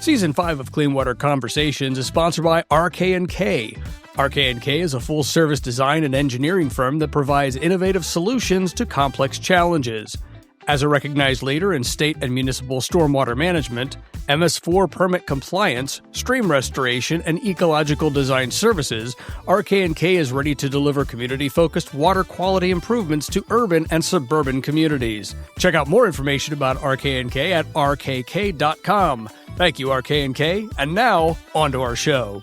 Season 5 of Clean Water Conversations is sponsored by RK&K. RK&K is a full-service design and engineering firm that provides innovative solutions to complex challenges. As a recognized leader in state and municipal stormwater management, MS4 permit compliance, stream restoration, and ecological design services, RK&K is ready to deliver community-focused water quality improvements to urban and suburban communities. Check out more information about RK&K at rkk.com. Thank you, RK&K, and now, on to our show.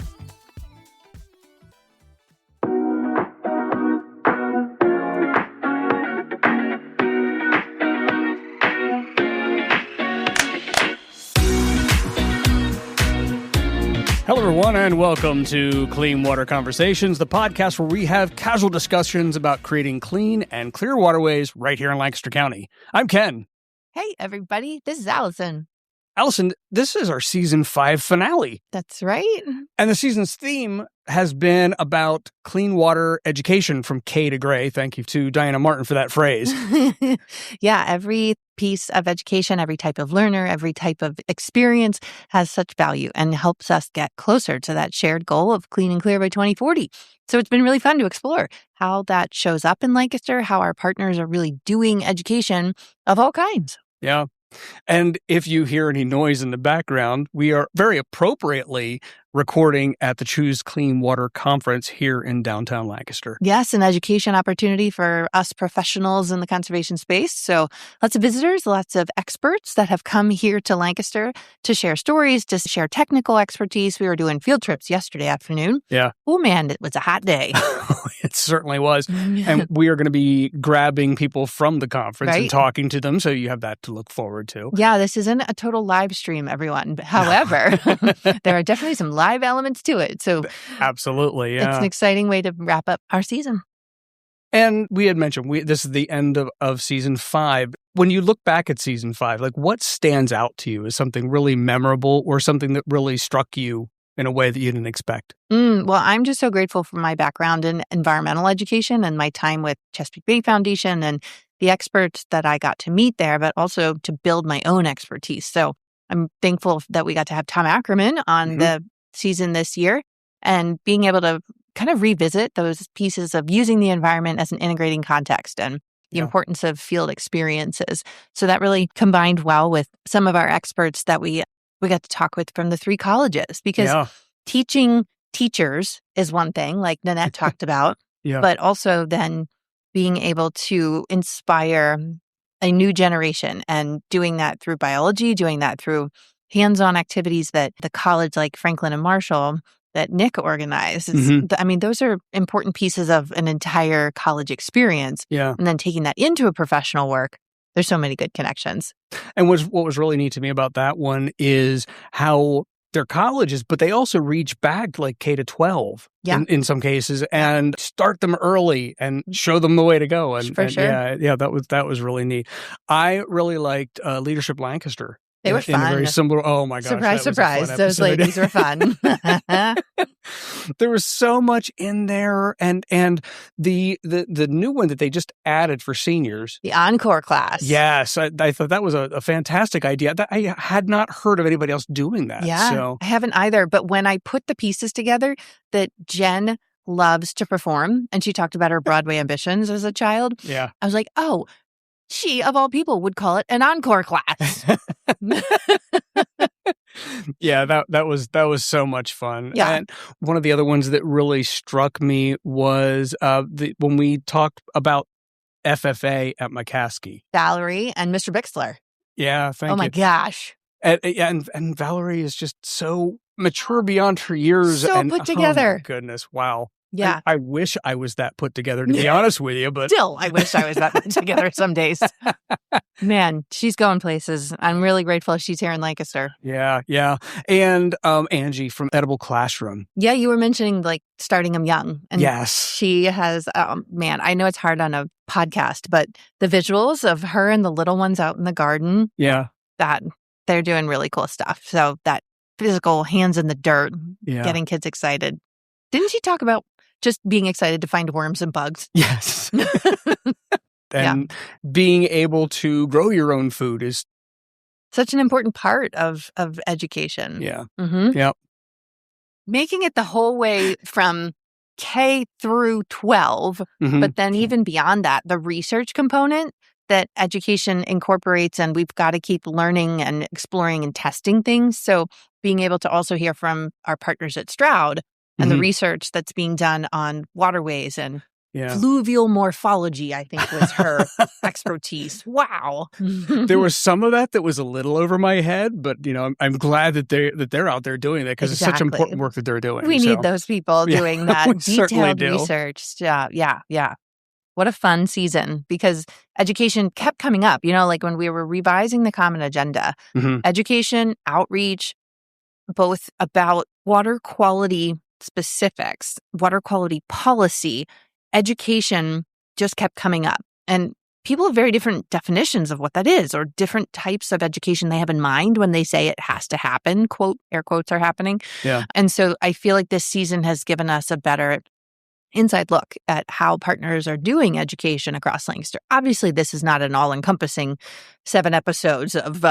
Hello, everyone, and welcome to Clean Water Conversations, the podcast where we have casual discussions about creating clean and clear waterways right here in Lancaster County. I'm Ken. Hey, everybody. This is Allison. Allison, this is our Season 5 finale. That's right. And the season's theme has been about clean water education from K to Gray. Thank you to Diana Martin for that phrase. Yeah, every piece of education, every type of learner, every type of experience has such value and helps us get closer to that shared goal of clean and clear by 2040. So it's been really fun to explore how that shows up in Lancaster, how our partners are really doing education of all kinds. Yeah. And if you hear any noise in the background, we are very appropriately recording at the Choose Clean Water Conference here in downtown Lancaster. Yes, an education opportunity for us professionals in the conservation space. So lots of visitors, lots of experts that have come here to Lancaster to share stories, to share technical expertise. We were doing field trips yesterday afternoon. Yeah. Oh, man, it was a hot day. It certainly was. And we are going to be grabbing people from the conference and talking to them. So you have that to look forward to. Yeah, this isn't a total live stream, everyone. However, there are definitely some live elements to it. So absolutely, yeah. It's an exciting way to wrap up our season. And we had mentioned, this is the end of Season 5. When you look back at Season 5, like what stands out to you as something really memorable or something that really struck you in a way that you didn't expect? Well, I'm just so grateful for my background in environmental education and my time with Chesapeake Bay Foundation and the experts that I got to meet there, but also to build my own expertise. So I'm thankful that we got to have Tom Ackerman on the season this year and being able to kind of revisit those pieces of using the environment as an integrating context and the importance of field experiences. So that really combined well with some of our experts that we got to talk with from the 3 colleges, because teaching teachers is one thing, like Nanette talked about, but also then being able to inspire a new generation and doing that through biology, doing that through hands-on activities that the college like Franklin and Marshall that Nick organized. I mean, those are important pieces of an entire college experience. Yeah. And then taking that into a professional work, there's so many good connections. And what was really neat to me about that one is how they're colleges, but they also reach back like K to 12 in some cases and start them early and show them the way to go. And, For sure. That was really neat. I really liked Leadership Lancaster. They were fun. In a very similar, oh my gosh. Surprise. Those ladies were fun. There was so much in there. And the new one that they just added for seniors. The Encore class. Yes. I thought that was a fantastic idea. I had not heard of anybody else doing that. Yeah, so. I haven't either. But when I put the pieces together that Jen loves to perform, and she talked about her Broadway ambitions as a child. Yeah. I was like, oh, she, of all people, would call it an encore class. Yeah, that was so much fun. Yeah. And one of the other ones that really struck me was when we talked about FFA at McCaskey. Valerie and Mr. Bixler. Yeah, thank you. Oh my gosh. And Valerie is just so mature beyond her years. So and, put together. Oh my goodness, wow. Yeah. I wish I was that put together, to be honest with you. But still, I wish I was that put together some days. Man, she's going places. I'm really grateful she's here in Lancaster. Yeah. And Angie from Edible Classroom. Yeah, you were mentioning like starting them young. And yes. She has, man, I know it's hard on a podcast, but the visuals of her and the little ones out in the garden. Yeah. That they're doing really cool stuff. So that physical hands in the dirt, getting kids excited. Didn't she talk about just being excited to find worms and bugs? Yes. And being able to grow your own food is such an important part of education. Yeah. Mm-hmm. Yep. Making it the whole way from K through 12, but then even beyond that, the research component that education incorporates, and we've got to keep learning and exploring and testing things. So being able to also hear from our partners at Stroud and the research that's being done on waterways and fluvial morphology, I think was her expertise. Wow. There was some of that was a little over my head, but I'm glad that they're out there doing that, because it's such important work that they're doing. We need those people doing that detailed research. Yeah. What a fun season, because education kept coming up. Like when we were revising the Common Agenda, education, outreach, both about water quality specifics, water quality policy, education just kept coming up. And people have very different definitions of what that is, or different types of education they have in mind when they say it has to happen. Quote, air quotes are happening. Yeah. And so I feel like this season has given us a better inside look at how partners are doing education across Lancaster. Obviously, this is not an all-encompassing 7 episodes of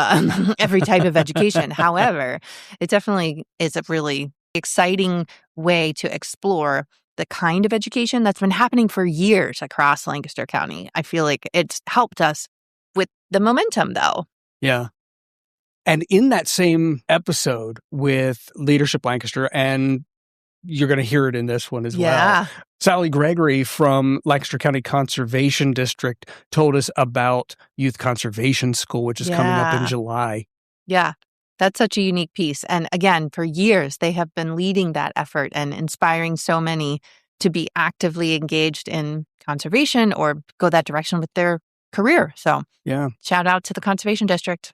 every type of education. However, it definitely is a really exciting way to explore the kind of education that's been happening for years across Lancaster County. I feel like it's helped us with the momentum, though. Yeah. And in that same episode with Leadership Lancaster, and you're going to hear it in this one as well, Sally Gregory from Lancaster County Conservation District told us about Youth Conservation School, which is coming up in July. Yeah. That's such a unique piece. And again, for years, they have been leading that effort and inspiring so many to be actively engaged in conservation or go that direction with their career. So shout out to the Conservation District.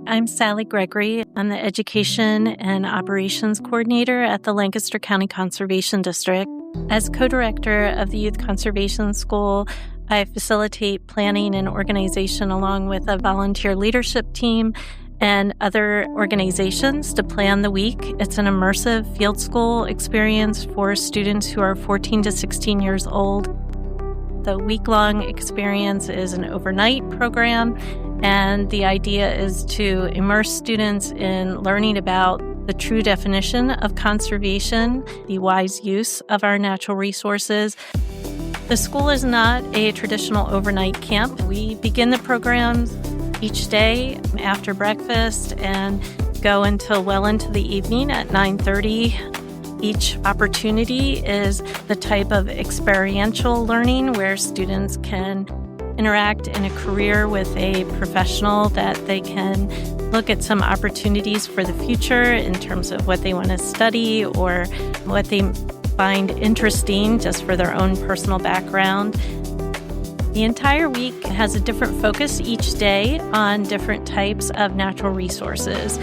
I'm Sally Gregory. I'm the Education and Operations Coordinator at the Lancaster County Conservation District. As co-director of the Youth Conservation School, I facilitate planning and organization along with a volunteer leadership team and other organizations to plan the week. It's an immersive field school experience for students who are 14 to 16 years old. The week-long experience is an overnight program, and the idea is to immerse students in learning about the true definition of conservation, the wise use of our natural resources. The school is not a traditional overnight camp. We begin the programs each day after breakfast and go until well into the evening at 9:30. Each opportunity is the type of experiential learning where students can interact in a career with a professional, that they can look at some opportunities for the future in terms of what they want to study or what they find interesting just for their own personal background. The entire week has a different focus each day on different types of natural resources.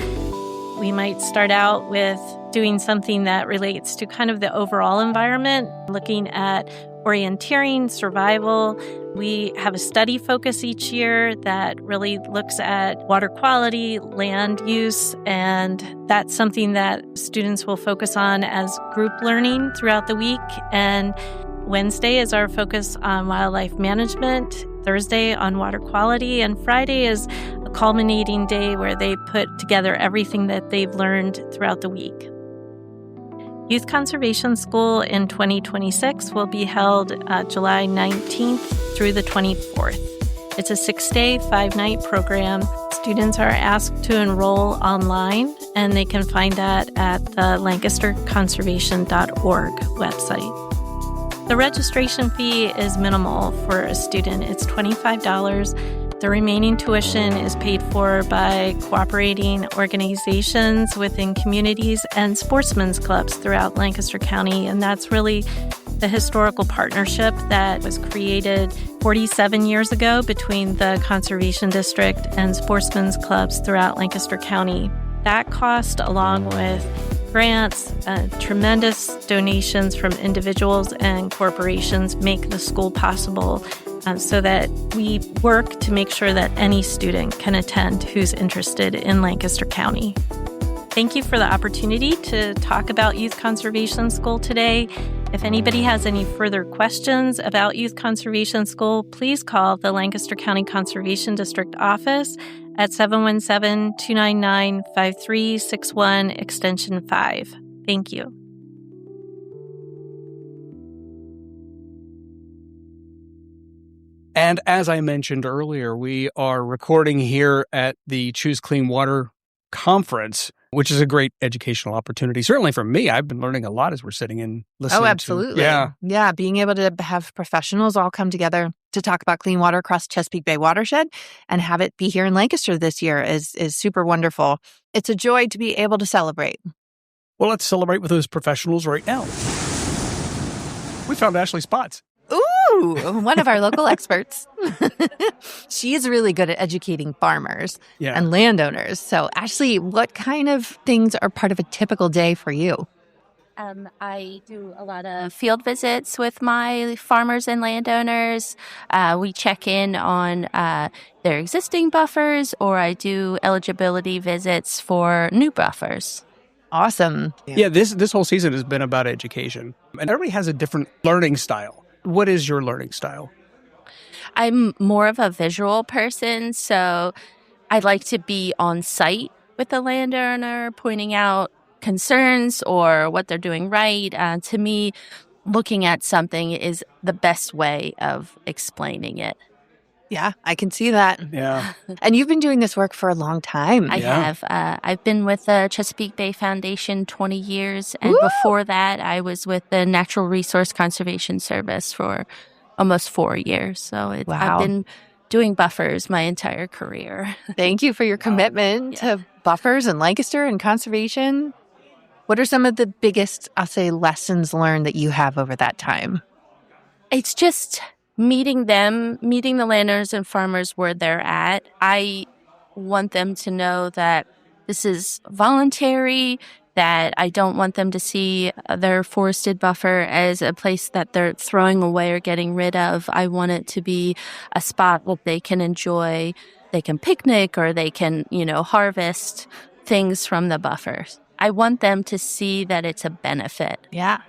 We might start out with doing something that relates to kind of the overall environment, looking at orienteering, survival. We have a study focus each year that really looks at water quality, land use, and that's something that students will focus on as group learning throughout the week. And Wednesday is our focus on wildlife management, Thursday on water quality, and Friday is a culminating day where they put together everything that they've learned throughout the week. Youth Conservation School in 2026 will be held July 19th through the 24th. It's a 6-day, 5-night program. Students are asked to enroll online, and they can find that at the lancasterconservation.org website. The registration fee is minimal for a student. It's $25. The remaining tuition is paid for by cooperating organizations within communities and sportsmen's clubs throughout Lancaster County. And that's really the historical partnership that was created 47 years ago between the Conservation District and sportsmen's clubs throughout Lancaster County. That cost, along with grants, tremendous donations from individuals and corporations, make the school possible. So that we work to make sure that any student can attend who's interested in Lancaster County. Thank you for the opportunity to talk about Youth Conservation School today. If anybody has any further questions about Youth Conservation School, please call the Lancaster County Conservation District office at 717-299-5361, extension 5. Thank you. And as I mentioned earlier, we are recording here at the Choose Clean Water Conference, which is a great educational opportunity. Certainly for me, I've been learning a lot as we're sitting and listening. Oh, absolutely. Yeah. Being able to have professionals all come together to talk about clean water across Chesapeake Bay watershed and have it be here in Lancaster this year is super wonderful. It's a joy to be able to celebrate. Well, let's celebrate with those professionals right now. We found Ashley Spots. Ooh, one of our local experts. She's really good at educating farmers and landowners. So, Ashley, what kind of things are part of a typical day for you? I do a lot of field visits with my farmers and landowners. We check in on their existing buffers, or I do eligibility visits for new buffers. Awesome. Yeah, this whole season has been about education. And everybody has a different learning style. What is your learning style? I'm more of a visual person, so I'd like to be on site with the landowner, pointing out concerns or what they're doing right. To me, looking at something is the best way of explaining it. Yeah, I can see that. Yeah. And you've been doing this work for a long time. I have. I've been with the Chesapeake Bay Foundation 20 years. And before that, I was with the Natural Resource Conservation Service for almost 4 years. So I've been doing buffers my entire career. Thank you for your commitment to buffers and Lancaster and conservation. What are some of the biggest, I'll say, lessons learned that you have over that time? It's just meeting the landowners and farmers where they're at. I want them to know that this is voluntary, that I don't want them to see their forested buffer as a place that they're throwing away or getting rid of. I want it to be a spot that they can enjoy. They can picnic or they can, harvest things from the buffers. I want them to see that it's a benefit. Yeah,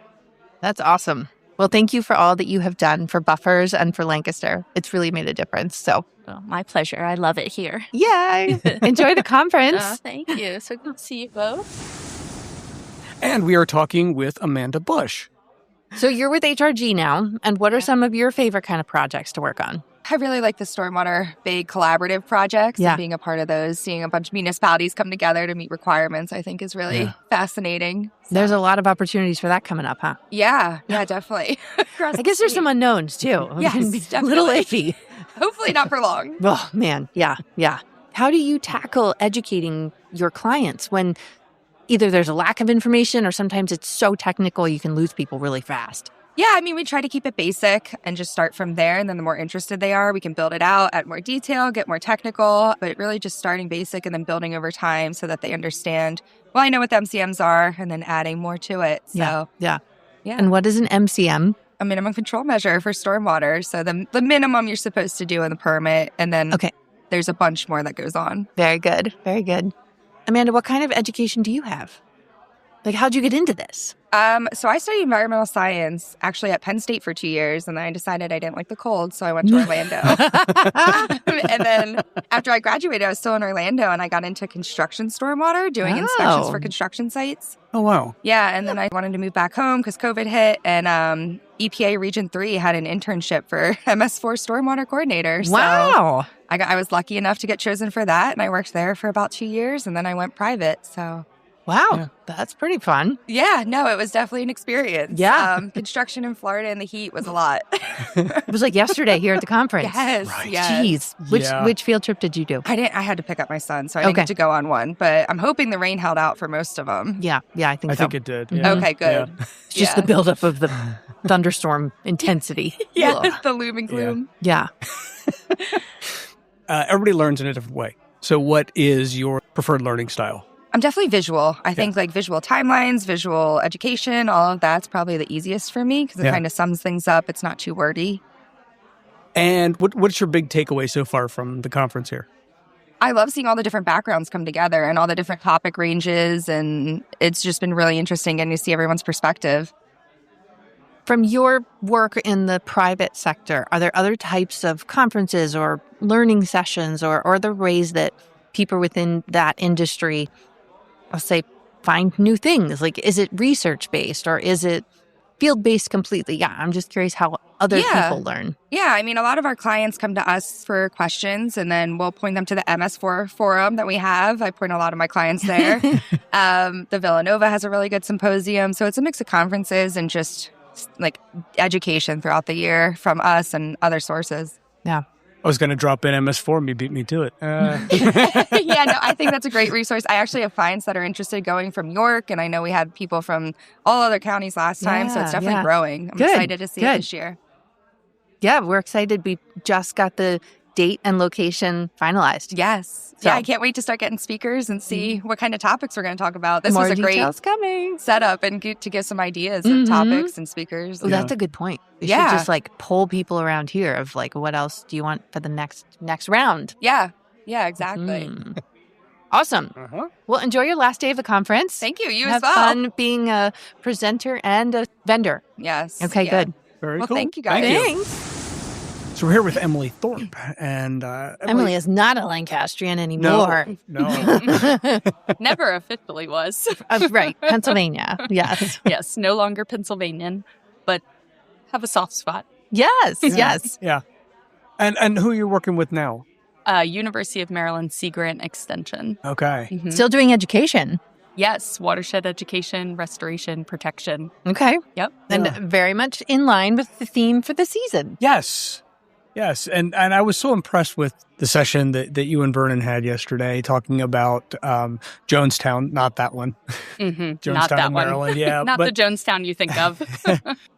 that's awesome. Well, thank you for all that you have done for buffers and for Lancaster. It's really made a difference. So, my pleasure. I love it here. Yeah. Enjoy the conference. Thank you. So good to see you both. And we are talking with Amanda Bush. So you're with HRG now. And what are some of your favorite kind of projects to work on? I really like the Stormwater Bay collaborative projects and being a part of those, seeing a bunch of municipalities come together to meet requirements, I think is really fascinating. So. There's a lot of opportunities for that coming up, huh? Yeah, definitely. I guess there's some unknowns too. Yes, definitely. A little iffy. Hopefully not for long. Oh, man. Yeah. How do you tackle educating your clients when either there's a lack of information or sometimes it's so technical you can lose people really fast? Yeah, we try to keep it basic and just start from there. And then the more interested they are, we can build it out, add more detail, get more technical, but really just starting basic and then building over time so that they understand, well, I know what the MCMs are, and then adding more to it. So, yeah. And what is an MCM? A minimum control measure for stormwater. So the minimum you're supposed to do in the permit. And then there's a bunch more that goes on. Very good. Very good. Amanda, what kind of education do you have? Like, how'd you get into this? So I studied environmental science actually at Penn State for 2 years, and then I decided I didn't like the cold, so I went to Orlando. And then after I graduated, I was still in Orlando, and I got into construction stormwater, doing inspections for construction sites. Oh, wow. Yeah, and then I wanted to move back home because COVID hit, and EPA Region 3 had an internship for MS4 stormwater coordinator. Wow. So I was lucky enough to get chosen for that, and I worked there for about 2 years, and then I went private, so... Wow, that's pretty fun. Yeah, no, it was definitely an experience. Yeah. Construction in Florida in the heat was a lot. It was like yesterday here at the conference. Yes, right. yes. Jeez. Which field trip did you do? I had to pick up my son, so I didn't get to go on one. But I'm hoping the rain held out for most of them. Yeah, I think so. I think it did. Yeah. Okay, good. Yeah. It's just the buildup of the thunderstorm intensity. The loom and gloom. Yeah. Everybody learns in a different way. So what is your preferred learning style? I'm definitely visual. I think like visual timelines, visual education, all of that's probably the easiest for me because it kind of sums things up. It's not too wordy. And what's your big takeaway so far from the conference here? I love seeing all the different backgrounds come together and all the different topic ranges. And it's just been really interesting getting to see everyone's perspective. From your work in the private sector, are there other types of conferences or learning sessions or other ways that people within that industry, I'll say, find new things? Like, is it research-based or is it field-based completely? Yeah, I'm just curious how other people learn. Yeah, I mean, a lot of our clients come to us for questions, and then we'll point them to the MS4 forum that we have. I point a lot of my clients there. The Villanova has a really good symposium. So it's a mix of conferences and just like education throughout the year from us and other sources. Yeah. I was going to drop in MS4. You beat me to it. Yeah, no, I think that's a great resource. I actually have clients that are interested in going from York, and I know we had people from all other counties last time, so it's definitely growing. I'm excited to see it this year. Yeah, we're excited. We just got the date and location finalized. Yes. So. Yeah, I can't wait to start getting speakers and see what kind of topics we're going to talk about. This More was a great details coming. setup and to give some ideas of topics and speakers. Oh, that's a good point. We should just like poll people around here of like, what else do you want for the next round? Yeah. Yeah, exactly. Awesome. Well, enjoy your last day of the conference. Thank you. You Have as well. fun being a presenter and a vendor. Yes. Okay, good. Very Well, cool. thank you guys. Thanks. So we're here with Emily Thorpe. And Emily is not a Lancastrian anymore. No. Never officially was. Right. Pennsylvania. Yes. Yes, no longer Pennsylvanian, but have a soft spot. Yes. Yes. Yeah. And who are you working with now? University of Maryland Sea Grant Extension. Okay. Mhm. Still doing education. Yes, watershed education, restoration, protection. Okay. Yep. And Yeah. very much in line with the theme for the season. Yes. Yes. And I was so impressed with the session that you and Vernon had yesterday talking about Jonestown, not that one. Mm-hmm. Jonestown Not that in one. Maryland. Yeah. Not but the Jonestown you think of.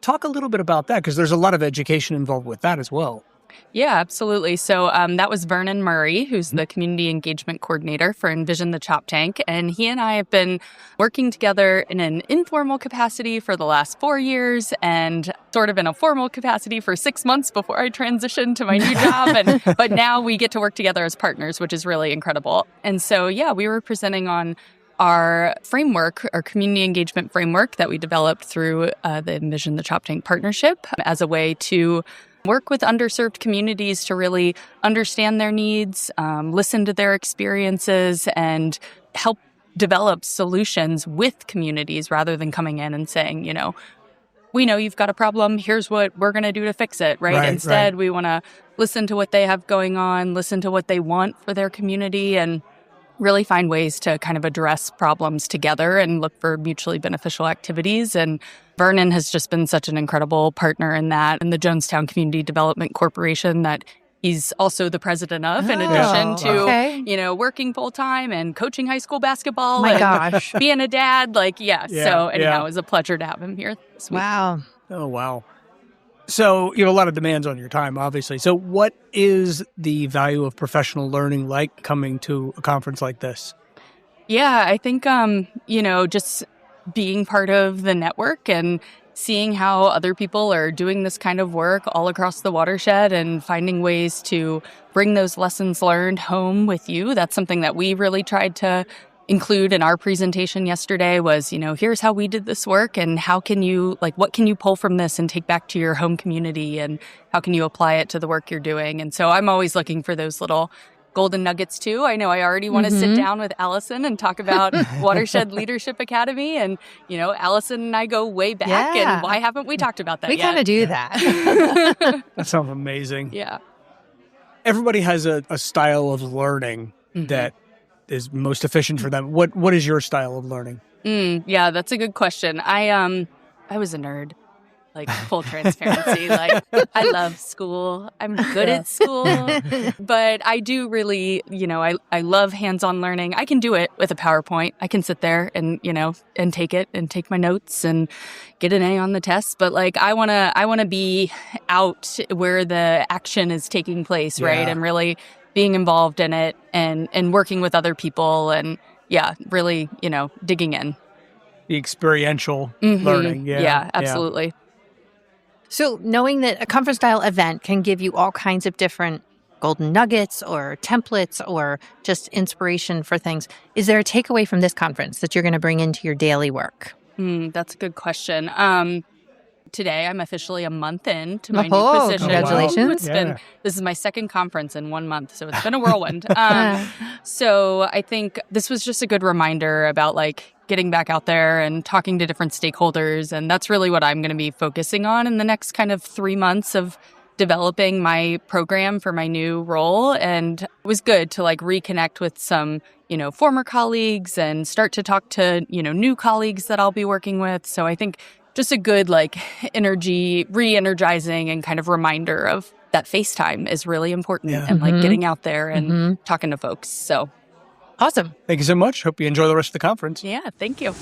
talk a little bit about that because there's a lot of education involved with that as well. Yeah, absolutely. So that was Vernon Murray, who's the community engagement coordinator for Envision the Choptank. And he and I have been working together in an informal capacity for the last 4 years and sort of in a formal capacity for 6 months before I transitioned to my new job. But now we get to work together as partners, which is really incredible. And so, yeah, we were presenting on our framework, our community engagement framework that we developed through the Envision the Choptank partnership as a way to work with underserved communities to really understand their needs, listen to their experiences, and help develop solutions with communities rather than coming in and saying, we know you've got a problem. Here's what we're going to do to fix it, right? Instead, we want to listen to what they have going on, listen to what they want for their community, and really find ways to kind of address problems together and look for mutually beneficial activities. And Vernon has just been such an incredible partner in that, and the Jonestown Community Development Corporation that he's also the president of, in addition to, working full time and coaching high school basketball. My and gosh. being a dad. So anyhow, it was a pleasure to have him here this week. Wow. Oh, wow. So you have a lot of demands on your time, obviously. So what is the value of professional learning like coming to a conference like this? Yeah, I think, just being part of the network and seeing how other people are doing this kind of work all across the watershed and finding ways to bring those lessons learned home with you. That's something that we really tried to include in our presentation yesterday was, here's how we did this work and how can you, what can you pull from this and take back to your home community and how can you apply it to the work you're doing? And so I'm always looking for those little golden nuggets too. I know I already want to sit down with Allison and talk about Watershed Leadership Academy. And, Allison and I go way back. And why haven't we talked about that We yet? kind of do that. That sounds amazing. Yeah. Everybody has a style of learning that is most efficient for them. What is your style of learning? Yeah, that's a good question. I was a nerd. Full transparency. I love school. I'm good at school. But I do really, I love hands-on learning. I can do it with a PowerPoint. I can sit there and, and take it and take my notes and get an A on the test. But I want to be out where the action is taking place, right? And really being involved in it and working with other people and really, digging in. The experiential learning. Yeah, absolutely. So knowing that a conference-style event can give you all kinds of different golden nuggets or templates or just inspiration for things, is there a takeaway from this conference that you're going to bring into your daily work? That's a good question. today I'm officially a month in to my Oh, new position. congratulations. This is my second conference in 1 month, so it's been a whirlwind. So I think this was just a good reminder about like getting back out there and talking to different stakeholders. And that's really what I'm going to be focusing on in the next kind of 3 months of developing my program for my new role. And it was good to like reconnect with some, former colleagues and start to talk to, new colleagues that I'll be working with. So I think just a good like energy, re-energizing and kind of reminder of that FaceTime is really important and like getting out there and talking to folks. So Awesome. Thank you so much. Hope you enjoy the rest of the conference. yeah, thank you.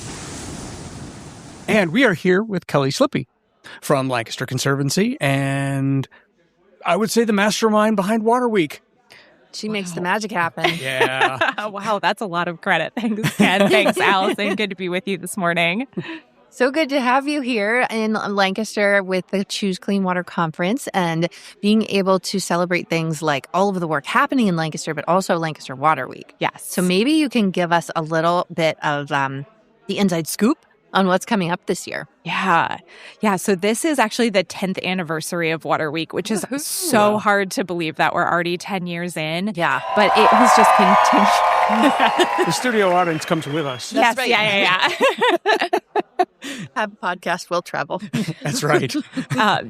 And we are here with Kelly Slippy from Lancaster Conservancy, and I would say the mastermind behind Water Week. She makes the magic happen. Yeah. Wow, that's a lot of credit. Thanks, Ken. Thanks, Allison. Good to be with you this morning. So good to have you here in Lancaster with the Choose Clean Water Conference and being able to celebrate things like all of the work happening in Lancaster, but also Lancaster Water Week. Yes. So maybe you can give us a little bit of the inside scoop on what's coming up this year. Yeah. So this is actually the 10th anniversary of Water Week, which is so hard to believe that we're already 10 years in. Yeah. But it has just continued. The studio audience comes with us. Yes. right. Yeah. Have a podcast will travel. That's right.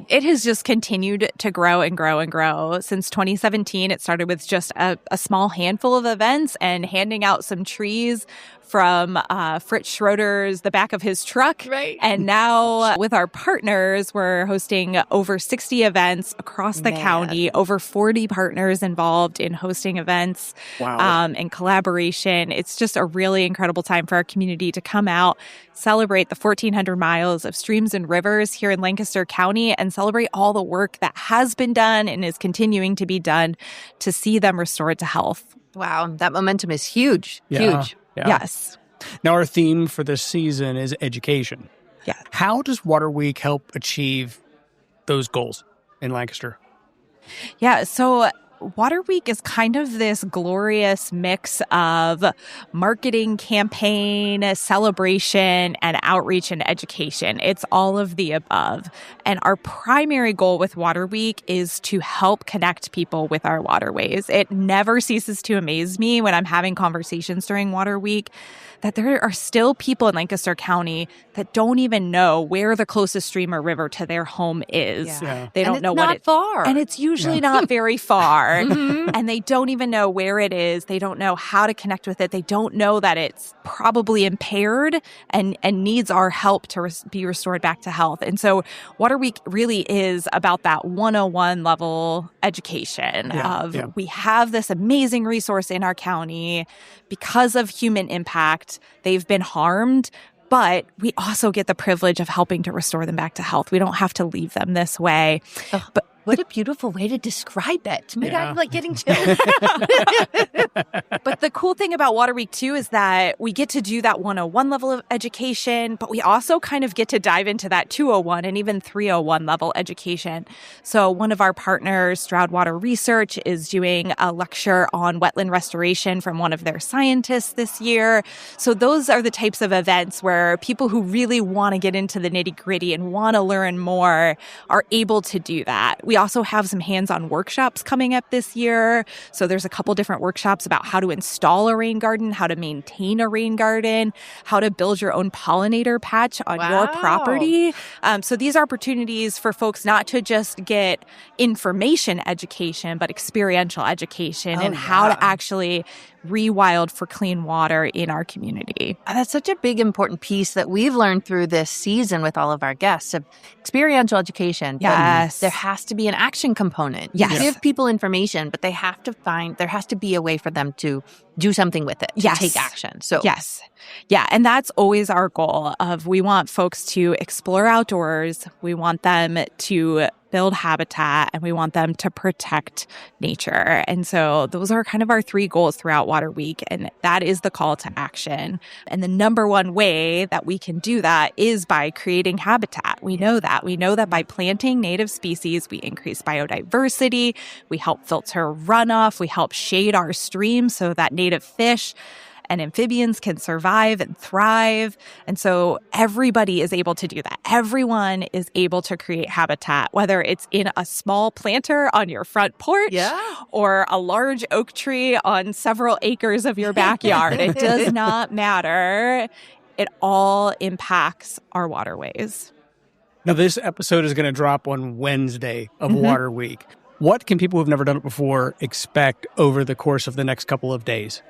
It has just continued to grow and grow and grow. Since 2017, it started with just a small handful of events and handing out some trees from Fritz Schroeder's, the back of his truck. Right. And now with our partners, we're hosting over 60 events across the county, over 40 partners involved in hosting events and collaboration. It's just a really incredible time for our community to come out, celebrate the 1,400 miles of streams and rivers here in Lancaster County, and celebrate all the work that has been done and is continuing to be done to see them restored to health. Wow. That momentum is huge. Yeah. Huge. Yeah. Yes. Now, our theme for this season is education. Yeah. How does Water Week help achieve those goals in Lancaster? Yeah. So Water Week is kind of this glorious mix of marketing campaign, celebration, and outreach and education. It's all of the above. And our primary goal with Water Week is to help connect people with our waterways. It never ceases to amaze me when I'm having conversations during Water Week that there are still people in Lancaster County that don't even know where the closest stream or river to their home is. Yeah. They don't and know it's what not far. and it's usually not very far. And they don't even know where it is. They don't know how to connect with it. They don't know that it's probably impaired and needs our help to be restored back to health. And so Water Week really is about that 101 level education we have this amazing resource in our county because of human impact. They've been harmed, but we also get the privilege of helping to restore them back to health. We don't have to leave them this way. But what a beautiful way to describe it. I'm like getting chills. But the cool thing about Water Week, too, is that we get to do that 101 level of education, but we also kind of get to dive into that 201 and even 301 level education. So one of our partners, Stroud Water Research, is doing a lecture on wetland restoration from one of their scientists this year. So those are the types of events where people who really want to get into the nitty-gritty and want to learn more are able to do that. We also have some hands-on workshops coming up this year. So there's a couple different workshops about how to install a rain garden, how to maintain a rain garden, how to build your own pollinator patch on your property. So these are opportunities for folks not to just get information education, but experiential education and how to actually rewild for clean water in our community. That's such a big, important piece that we've learned through this season with all of our guests of experiential education. Yes. There has to be an action component. Yes. You give people information, but there has to be a way for them to do something with it, to take action. So yes. Yeah. And that's always our goal of we want folks to explore outdoors. We want them to build habitat and we want them to protect nature. And so those are kind of our three goals throughout Water Week. And that is the call to action. And the number one way that we can do that is by creating habitat. We know that. We know that by planting native species, we increase biodiversity, we help filter runoff, we help shade our streams so that native fish and amphibians can survive and thrive. And so everybody is able to do that. Everyone is able to create habitat, whether it's in a small planter on your front porch or a large oak tree on several acres of your backyard. It does not matter. It all impacts our waterways. Now, this episode is going to drop on Wednesday of Water Week. What can people who have never done it before expect over the course of the next couple of days?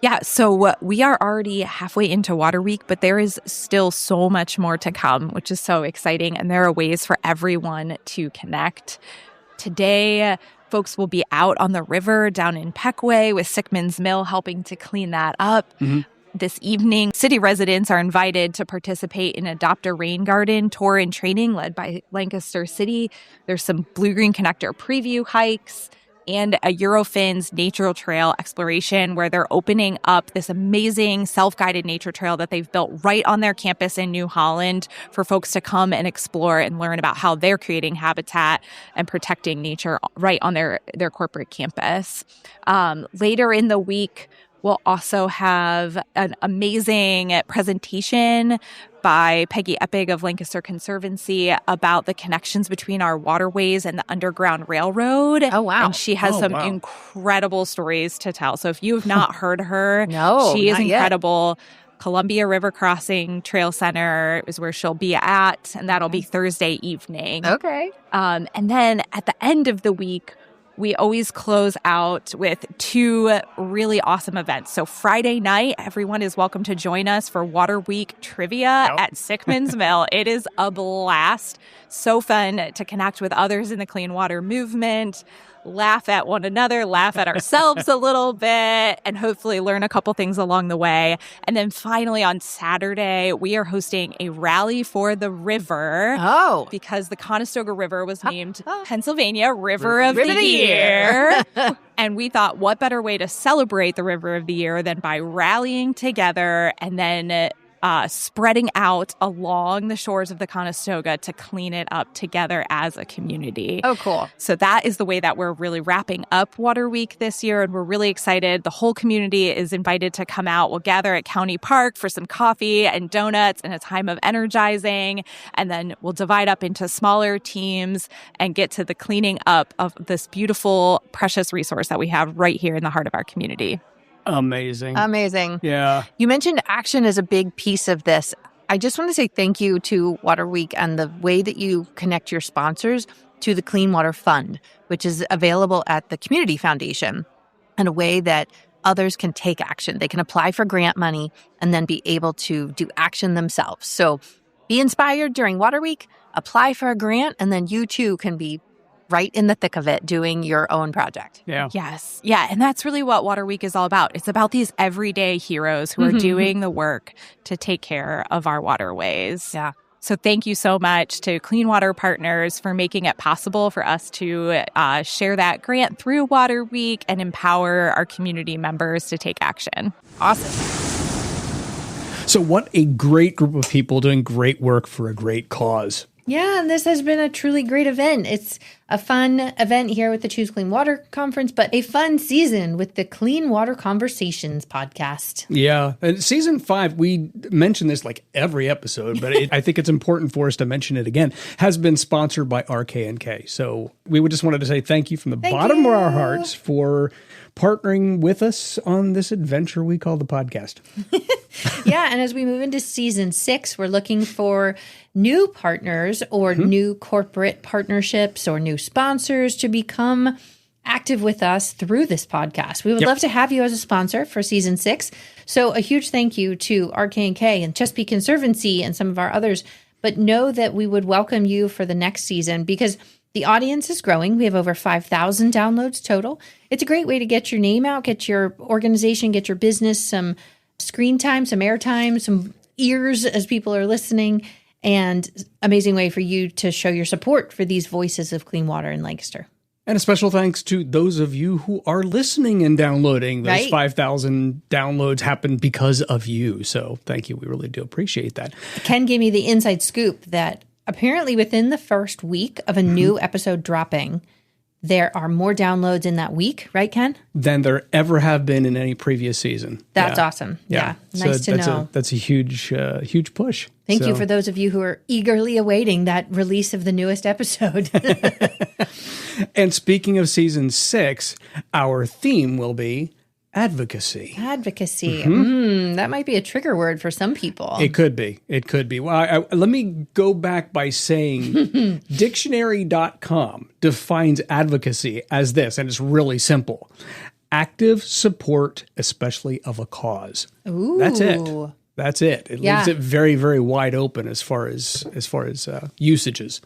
Yeah, so we are already halfway into Water Week, but there is still so much more to come, which is so exciting. And there are ways for everyone to connect. Today, folks will be out on the river down in Peckway with Sickman's Mill helping to clean that up. This evening, city residents are invited to participate in Adopt a Rain Garden tour and training led by Lancaster City. There's some Blue Green Connector preview hikes and a Eurofins nature trail exploration where they're opening up this amazing self-guided nature trail that they've built right on their campus in New Holland for folks to come and explore and learn about how they're creating habitat and protecting nature right on their corporate campus. Later in the week, we'll also have an amazing presentation by Peggy Eppig of Lancaster Conservancy about the connections between our waterways and the Underground Railroad. Oh, wow. And she has some incredible stories to tell. So if you have not heard her, No, she is not yet. incredible. Columbia River Crossing Trail Center is where she'll be at, and that'll be Thursday evening. Okay. And then at the end of the week, we always close out with two really awesome events. So Friday night, everyone is welcome to join us for Water Week trivia at Sickman's Mill. It is a blast. So fun to connect with others in the clean water movement, laugh at one another, laugh at ourselves a little bit, and hopefully learn a couple things along the way. And then finally on Saturday, we are hosting a rally for the river. Oh. Because the Conestoga River was named Pennsylvania River of the Year. And we thought, what better way to celebrate the River of the Year than by rallying together and then spreading out along the shores of the Conestoga to clean it up together as a community. Oh, cool. So that is the way that we're really wrapping up Water Week this year, and we're really excited. The whole community is invited to come out. We'll gather at County Park for some coffee and donuts and a time of energizing, and then we'll divide up into smaller teams and get to the cleaning up of this beautiful, precious resource that we have right here in the heart of our community. Amazing. Yeah. You mentioned action as a big piece of this. I just want to say thank you to Water Week and the way that you connect your sponsors to the Clean Water Fund, which is available at the Community Foundation, in a way that others can take action. They can apply for grant money and then be able to do action themselves. So be inspired during Water Week, apply for a grant, and then you too can be right in the thick of it doing your own project. Yeah. Yes. Yeah. And that's really what Water Week is all about. It's about these everyday heroes who are doing the work to take care of our waterways. Yeah. So thank you so much to Clean Water Partners for making it possible for us to share that grant through Water Week and empower our community members to take action. Awesome. So what a great group of people doing great work for a great cause. Yeah, and this has been a truly great event. It's a fun event here with the Choose Clean Water Conference, but a fun season with the Clean Water Conversations podcast. Yeah. And season 5, we mention this like every episode, but I think it's important for us to mention it again, has been sponsored by RK&K. So we just wanted to say thank you from the bottom of our hearts for partnering with us on this adventure we call the podcast. Yeah, and as we move into season 6, we're looking for new partners or new corporate partnerships or new sponsors to become active with us through this podcast. We would love to have you as a sponsor for season 6. So a huge thank you to RK&K and Chesapeake Conservancy and some of our others. But know that we would welcome you for the next season because the audience is growing. We have over 5,000 downloads total. It's a great way to get your name out, get your organization, get your business some screen time, some airtime, some ears as people are listening, and amazing way for you to show your support for these voices of clean water in Lancaster. And a special thanks to those of you who are listening and downloading. Those 5,000 downloads happen because of you. So thank you. We really do appreciate that. Ken gave me the inside scoop that apparently within the first week of a new episode dropping, there are more downloads in that week, right, Ken? Than there ever have been in any previous season. That's awesome. Yeah. Nice to know. That's a huge push. Thank you for those of you who are eagerly awaiting that release of the newest episode. And speaking of season 6, our theme will be advocacy. Advocacy. That might be a trigger word for some people. It could be. Well, let me go back by saying dictionary.com defines advocacy as this, and it's really simple. Active support, especially of a cause. Ooh. That's it. It leaves it very, very wide open as far as usages.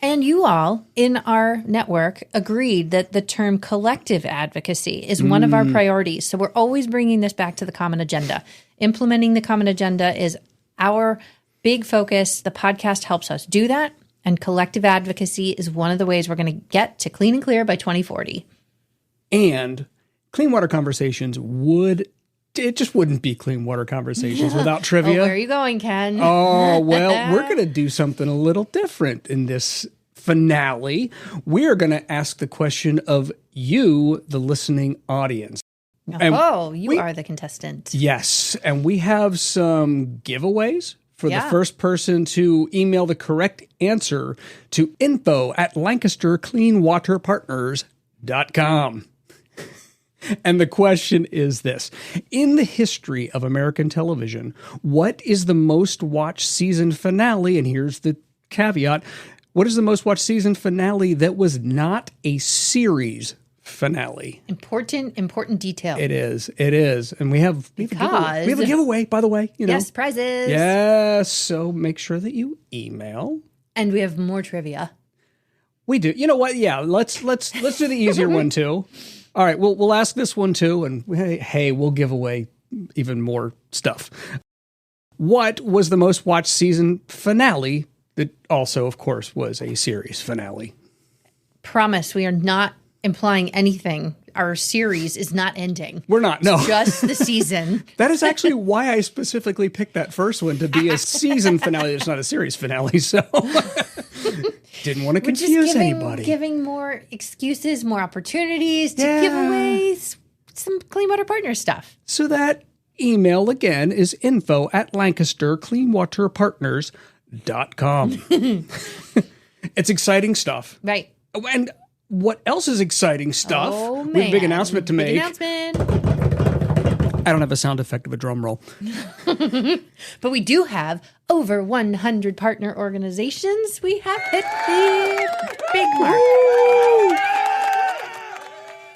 And you all in our network agreed that the term collective advocacy is one of our priorities. So we're always bringing this back to the common agenda. Implementing the common agenda is our big focus. The podcast helps us do that. And collective advocacy is one of the ways we're going to get to clean and clear by 2040. And Clean Water Conversations it just wouldn't be Clean Water Conversations without trivia. Oh, where are you going, Ken? Oh, well, we're going to do something a little different in this finale. We are going to ask the question of you, the listening audience. You are the contestant. Yes, and we have some giveaways for the first person to email the correct answer to info@LancasterCleanWaterPartners.com. And the question is this. In the history of American television, what is the most watched season finale? And here's the caveat. What is the most watched season finale that was not a series finale? Important detail. It is. And we have a giveaway, by the way. Yes, prizes. Yes. So make sure that you email. And we have more trivia. We do. You know what? Yeah, let's do the easier one too. All right, we'll ask this one too, and hey, we'll give away even more stuff. What was the most watched season finale that also, of course, was a series finale? Promise, we are not implying anything. Our series is not ending. We're not, no. It's just the season. That is actually why I specifically picked that first one to be a season finale. It's not a series finale, so... Didn't want to confuse anybody. Giving more excuses, more opportunities to give away some Clean Water Partner stuff. So that email again is info@LancasterCleanWaterPartners.com. It's exciting stuff. Right. And what else is exciting stuff? Oh, man. We have a big announcement to make. Big announcement. I don't have a sound effect of a drum roll. But we do have over 100 partner organizations. We have hit the big mark.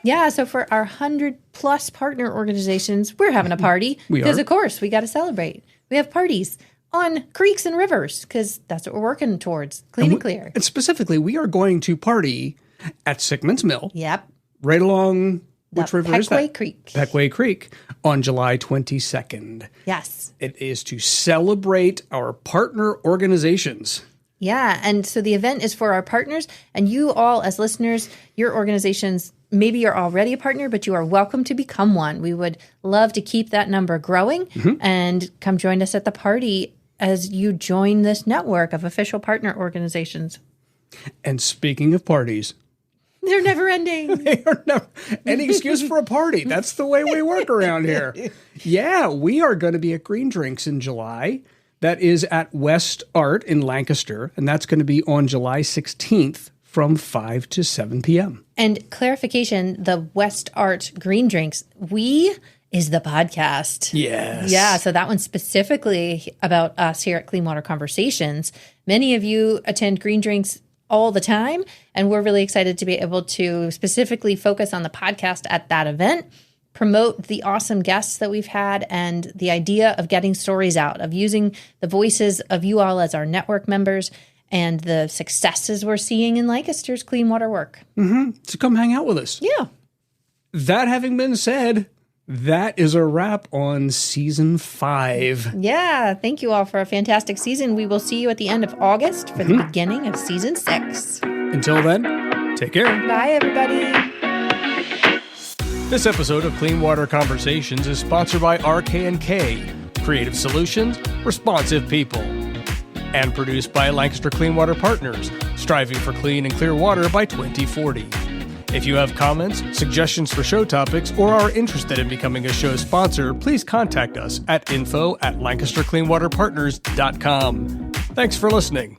Yeah, so for our 100 plus partner organizations, we're having a party. Because, of course, we got to celebrate. We have parties on creeks and rivers because that's what we're working towards. Clean and clear. And specifically, we are going to party at Sickman's Mill. Yep. Right along... Which river is that? Pequay Creek on July 22nd. Yes. It is to celebrate our partner organizations. Yeah. And so the event is for our partners. And you all, as listeners, your organizations, maybe you're already a partner, but you are welcome to become one. We would love to keep that number growing and come join us at the party as you join this network of official partner organizations. And speaking of parties... They're never ending. They are never any excuse for a party. That's the way we work around here. Yeah, we are going to be at Green Drinks in July. That is at West Art in Lancaster, and that's going to be on July 16th from 5 to 7 p.m. And clarification, the West Art Green Drinks, we is the podcast. Yes. Yeah, so that one's specifically about us here at Clean Water Conversations. Many of you attend Green Drinks all the time. And we're really excited to be able to specifically focus on the podcast at that event, promote the awesome guests that we've had, and the idea of getting stories out, of using the voices of you all as our network members and the successes we're seeing in Lancaster's clean water work. So come hang out with us. Yeah. That having been said, that is a wrap on season 5. Yeah. Thank you all for a fantastic season. We will see you at the end of August for the beginning of season 6. Until then, take care. Bye, everybody. This episode of Clean Water Conversations is sponsored by RK&K, creative solutions, responsive people, and produced by Lancaster Clean Water Partners, striving for clean and clear water by 2040. If you have comments, suggestions for show topics, or are interested in becoming a show sponsor, please contact us at info@lancastercleanwaterpartners.com. Thanks for listening.